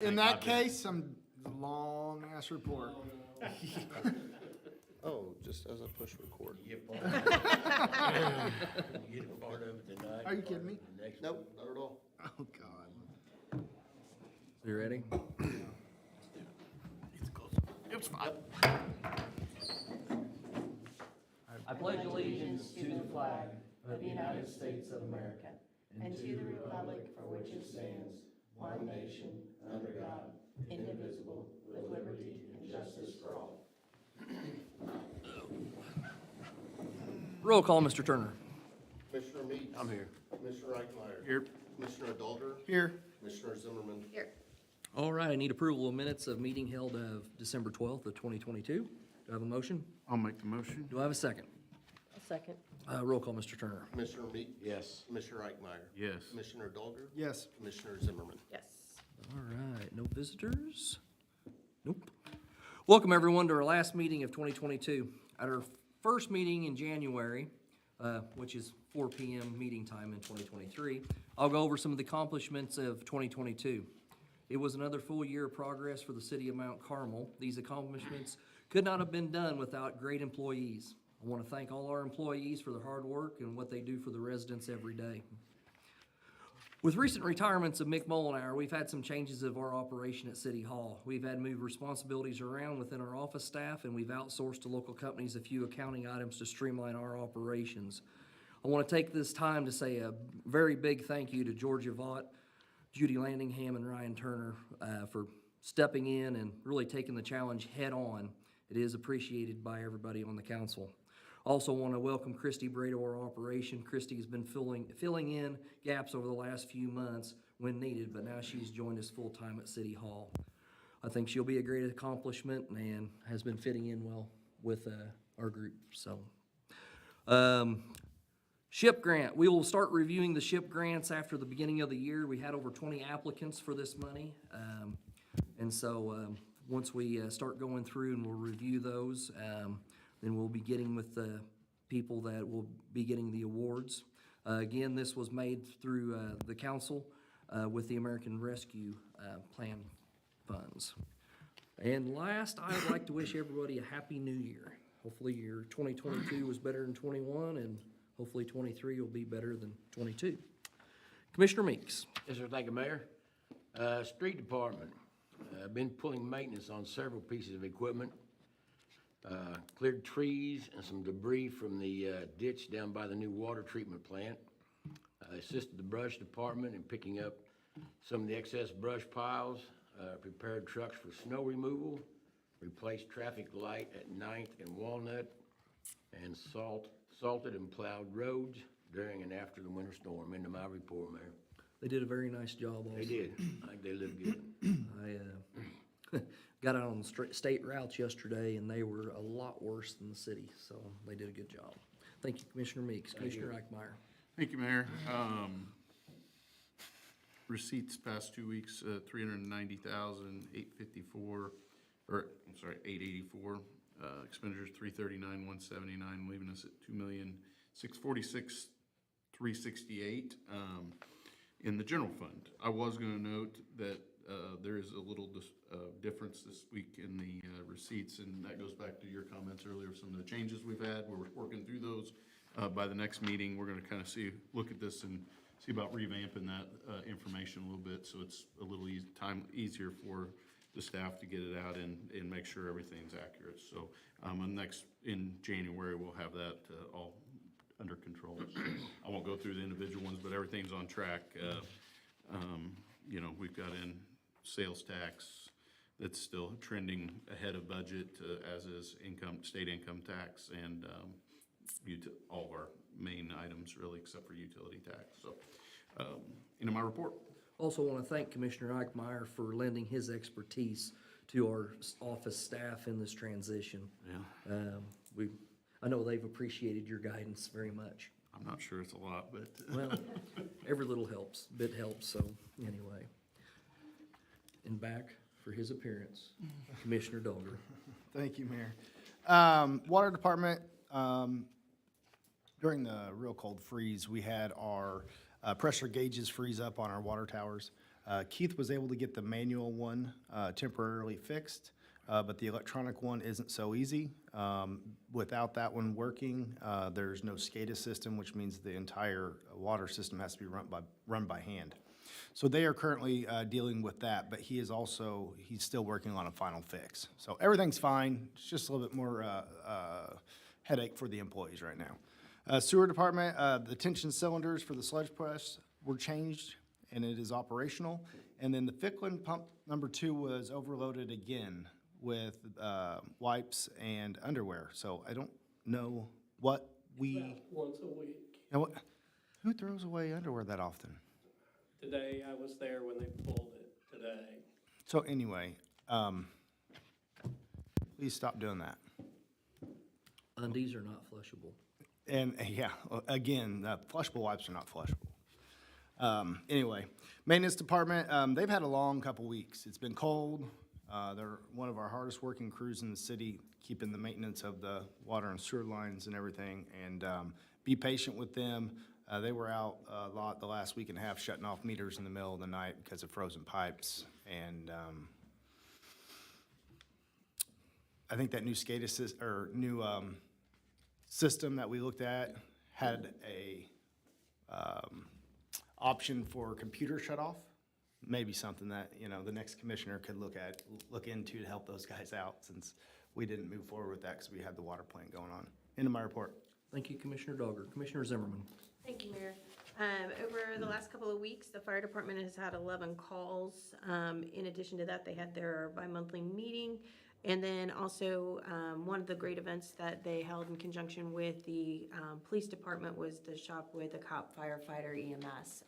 In that case, some long ass report. Oh, just as I push record. You get part of it. You get a part of it tonight. Are you kidding me? The next Nope, not at all. Oh, God. You ready? It's fine. I pledge allegiance to the flag of the United States of America and to the republic for which it stands, one nation, under God, indivisible, with liberty and justice for all. Roll call, Mr. Turner. Commissioner Meeks. I'm here. Commissioner Eichmeyer. Here. Commissioner Adalter. Here. Commissioner Zimmerman. Here. All right, I need approval of minutes of meeting held of December 12th of 2022. Do I have a motion? I'll make the motion. Do I have a second? A second. Roll call, Mr. Turner. Commissioner Meeks. Yes. Commissioner Eichmeyer. Yes. Commissioner Adalter. Yes. Commissioner Zimmerman. Yes. All right, no visitors? Nope. Welcome, everyone, to our last meeting of 2022. At our first meeting in January, which is 4 p.m. meeting time in 2023, I'll go over some of the accomplishments of 2022. It was another full year of progress for the city of Mount Carmel. These accomplishments could not have been done without great employees. I want to thank all our employees for their hard work and what they do for the residents every day. With recent retirements of Mick Mollenauer, we've had some changes of our operation at City Hall. We've had to move responsibilities around within our office staff, and we've outsourced to local companies a few accounting items to streamline our operations. I want to take this time to say a very big thank you to Georgia Vaught, Judy Landingham, and Ryan Turner for stepping in and really taking the challenge head on. It is appreciated by everybody on the council. Also want to welcome Christy Bray to our operation. Christy has been filling in gaps over the last few months when needed, but now she's joined us full-time at City Hall. I think she'll be a great accomplishment and has been fitting in well with our group. So, SHIP grant. We will start reviewing the SHIP grants after the beginning of the year. We had over 20 applicants for this money. And so once we start going through and we'll review those, then we'll be getting with the people that will be getting the awards. Again, this was made through the council with the American Rescue Plan funds. And last, I would like to wish everybody a happy new year. Hopefully your 2022 was better than 21, and hopefully 23 will be better than 22. Commissioner Meeks. Yes, sir. Thank you, Mayor. Street Department. I've been pulling maintenance on several pieces of equipment. Cleared trees and some debris from the ditch down by the new water treatment plant. Assisted the brush department in picking up some of the excess brush piles, prepared trucks for snow removal, replaced traffic light at 9th and Walnut, and salted and plowed roads during and after the winter storm. Into my report, Mayor. They did a very nice job also. They did. I think they lived good. I got out on the state routes yesterday, and they were a lot worse than the city, so they did a good job. Thank you, Commissioner Meeks. Commissioner Eichmeyer. Thank you, Mayor. Receipts past 2 weeks, 390,854, or I'm sorry, 884. Expenditures 339,179, leaving us at 2,646,368 in the general fund. I was going to note that there is a little difference this week in the receipts, and that goes back to your comments earlier, some of the changes we've had. We're working through those. By the next meeting, we're going to kind of look at this and see about revamping that information a little bit, so it's a little easier for the staff to get it out and make sure everything's accurate. So in January, we'll have that all under control. So I won't go through the individual ones, but everything's on track. We've got in sales tax that's still trending ahead of budget, as is state income tax, and all of our main items really, except for utility tax. So, my report. Also want to thank Commissioner Eichmeyer for lending his expertise to our office staff in this transition. Yeah. I know they've appreciated your guidance very much. I'm not sure it's a lot, but Well, every little bit helps, so anyway. And back for his appearance, Commissioner Dolger. Thank you, Mayor. Water Department, during the real cold freeze, we had our pressure gauges freeze up on our water towers. Keith was able to get the manual one temporarily fixed, but the electronic one isn't so easy. Without that one working, there's no SCADA system, which means the entire water system has to be run by hand. So they are currently dealing with that, but he's still working on a final fix. So everything's fine. It's just a little bit more headache for the employees right now. Sewer department, the tension cylinders for the sludge press were changed, and it is operational. And then the Ficklin pump number 2 was overloaded again with wipes and underwear. So I don't know what we. Once a week. Now what, who throws away underwear that often? Today, I was there when they pulled it today. So anyway, please stop doing that. Undies are not flushable. And yeah, again, flushable wipes are not flushable. Anyway, maintenance department, they've had a long couple weeks. It's been cold. They're one of our hardest working crews in the city, keeping the maintenance of the water and sewer lines and everything. And be patient with them. They were out a lot the last week and a half, shutting off meters in the middle of the night because of frozen pipes. And I think that new SCADA system that we looked at had a option for computer shut off. Maybe something that, the next commissioner could look into to help those guys out, since we didn't move forward with that because we had the water plant going on. End of my report. Thank you, Commissioner Dogger. Commissioner Zimmerman. Thank you, Mayor. Over the last couple of weeks, the fire department has had 11 calls. In addition to that, they had their bi-monthly meeting. And then also, one of the great events that they held in conjunction with the police department was the Shop with a Cop Firefighter EMS.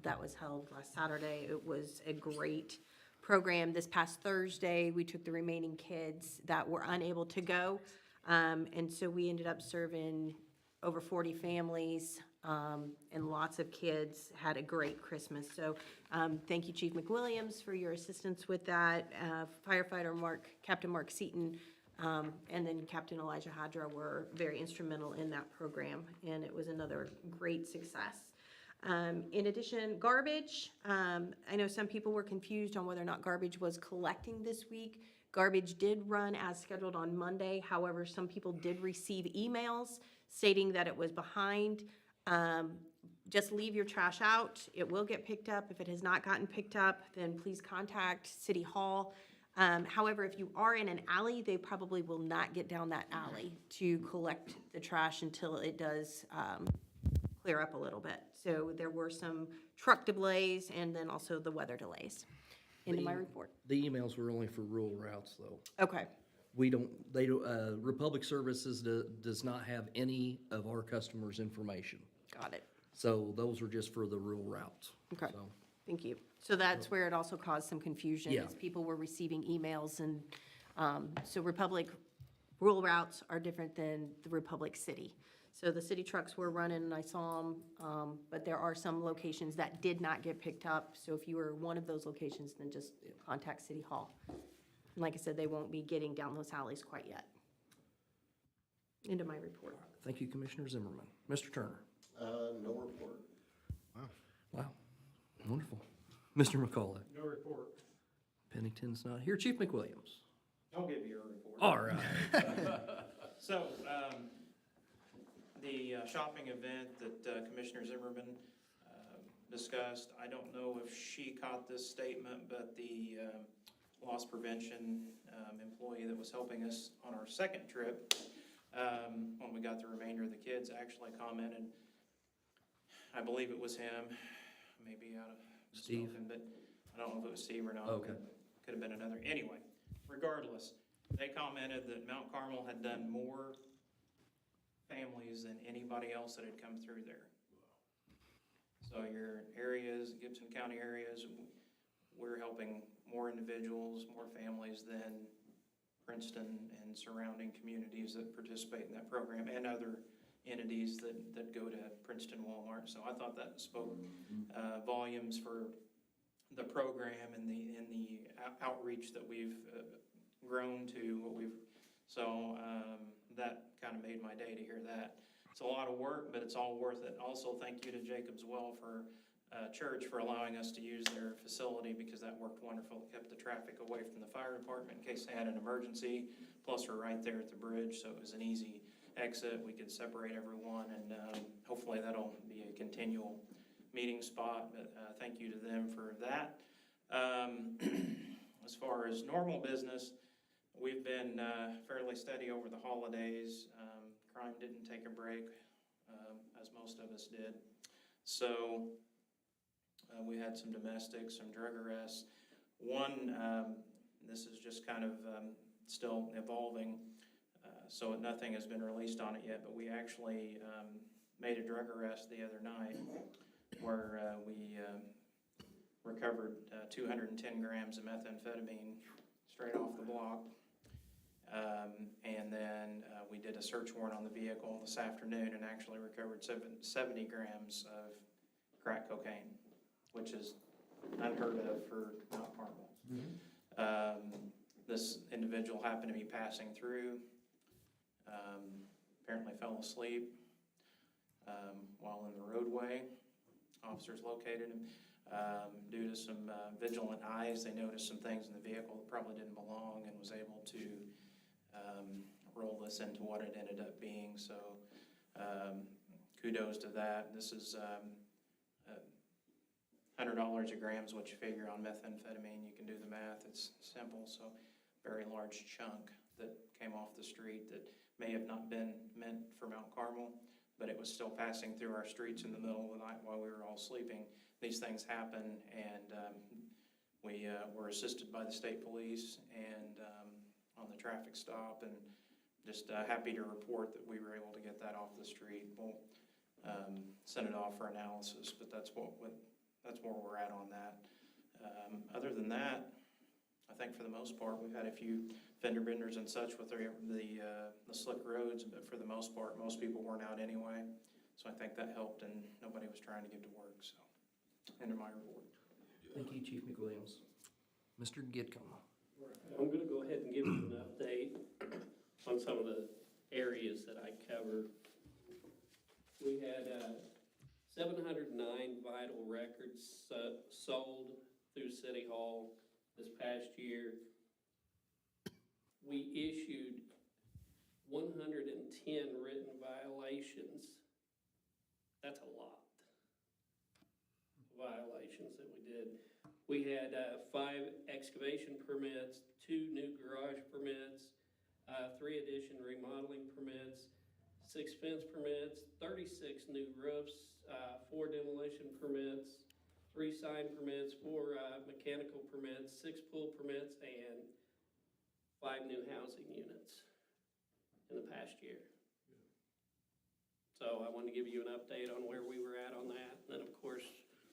That was held last Saturday. It was a great program. This past Thursday, we took the remaining kids that were unable to go. And so we ended up serving over 40 families, and lots of kids had a great Christmas. So thank you, Chief McWilliams, for your assistance with that. Firefighter Captain Mark Seaton, and then Captain Elijah Hadra were very instrumental in that program, and it was another great success. In addition, garbage. I know some people were confused on whether or not garbage was collecting this week. Garbage did run as scheduled on Monday. However, some people did receive emails stating that it was behind. Just leave your trash out. It will get picked up. If it has not gotten picked up, then please contact City Hall. However, if you are in an alley, they probably will not get down that alley to collect the trash until it does clear up a little bit. So there were some truck delays and then also the weather delays. Into my report. The emails were only for rural routes, though. Okay. Republic Services does not have any of our customers' information. Got it. So those were just for the rural routes. Okay. So, Thank you. So that's where it also caused some confusion, Yeah. as people were receiving emails, and so Republic rural routes are different than the Republic City. So the city trucks were running, and I saw them, but there are some locations that did not get picked up. So if you were one of those locations, then just contact City Hall. And like I said, they won't be getting down those alleys quite yet. Into my report. thank you, Commissioner Zimmerman. Mr. Turner. No report. Wow, wonderful. Mr. McCullough. No report. Pennington's not here. Chief McWilliams. I'll give you a report. All right. So, the shopping event that Commissioner Zimmerman discussed, I don't know if she caught this statement, but the loss prevention employee that was helping us on our second trip, when we got the remainder of the kids, actually commented, I believe it was him, maybe out of Steve? spoken, but I don't know if it was Steve or not. Okay. Could have been another. Anyway, regardless, they commented that Mount Carmel had done more families than anybody else that had come through there. So your areas, Gibson County areas, we're helping more individuals, more families than Princeton and surrounding communities that participate in that program, and other entities that go to Princeton Walmart. So I thought that spoke volumes for the program and the outreach that we've grown to. That kind of made my day to hear that. It's a lot of work, but it's all worth it. Also, thank you to Jacob's Well for church for allowing us to use their facility because that worked wonderful. It kept the traffic away from the fire department in case they had an emergency. Plus, we're right there at the bridge, so it was an easy exit. We could separate everyone, and hopefully that'll be a continual meeting spot. But thank you to them for that. As far as normal business, we've been fairly steady over the holidays. Crime didn't take a break, as most of us did. So we had some domestics, some drug arrests. One, this is just kind of still evolving, so nothing has been released on it yet, but we actually made a drug arrest the other night where we recovered 210 grams of methamphetamine straight off the block. And then we did a search warrant on the vehicle this afternoon and actually recovered 70 grams of crack cocaine, which is unheard of for Mount Carmel. This individual happened to be passing through, apparently fell asleep while in the roadway. Officers located him. Due to some vigilant eyes, they noticed some things in the vehicle that probably didn't belong and was able to roll this into what it ended up being. So kudos to that. This is $100 a gram is what you figure on methamphetamine. You can do the math. It's simple. So very large chunk that came off the street that may have not been meant for Mount Carmel, but it was still passing through our streets in the middle of the night while we were all sleeping. These things happen, and we were assisted by the state police and on the traffic stop, and just happy to report that we were able to get that off the street. We'll send it off for analysis, but that's where we're at on that. Other than that, I think for the most part, we've had a few fender benders and such with the slick roads, but for the most part, most people weren't out anyway. So I think that helped, and nobody was trying to get to work, so. End of my report. Thank you, Chief McWilliams. Mr. Gidcombe. I'm gonna go ahead and give you an update on some of the areas that I cover. We had 709 vital records sold through City Hall this past year. We issued 110 written violations. That's a lot of violations that we did. We had 5 excavation permits, 2 new garage permits, 3 addition remodeling permits, 6 fence permits, 36 new roofs, 4 demolition permits, 3 sign permits, 4 mechanical permits, 6 pool permits, and 5 new housing units in the past year. So I wanted to give you an update on where we were at on that. And then, of course,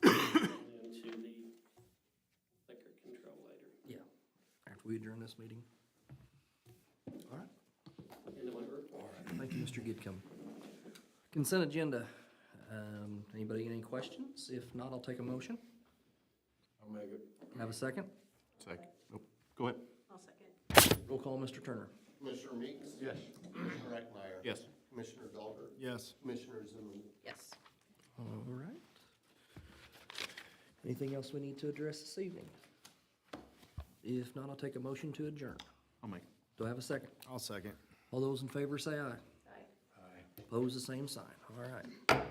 into the liquor control later. Yeah, after we adjourn this meeting. All right. End of my report. All right. Thank you, Mr. Gidcombe. Consent agenda. Anybody any questions? If not, I'll take a motion. I'll make it. Have a second? Second. Nope. Go ahead. I'll second. Roll call, Mr. Turner. Commissioner Meeks? Yes. Commissioner Reckmeyer? Yes. Commissioner Dahlberg? Yes. Commissioner Zimmerman? Yes. All right. Anything else we need to address this evening? If not, I'll take a motion to adjourn. I'll make it. Do I have a second? I'll second. All those in favor say aye. Aye. Opposed, the same sign. All right.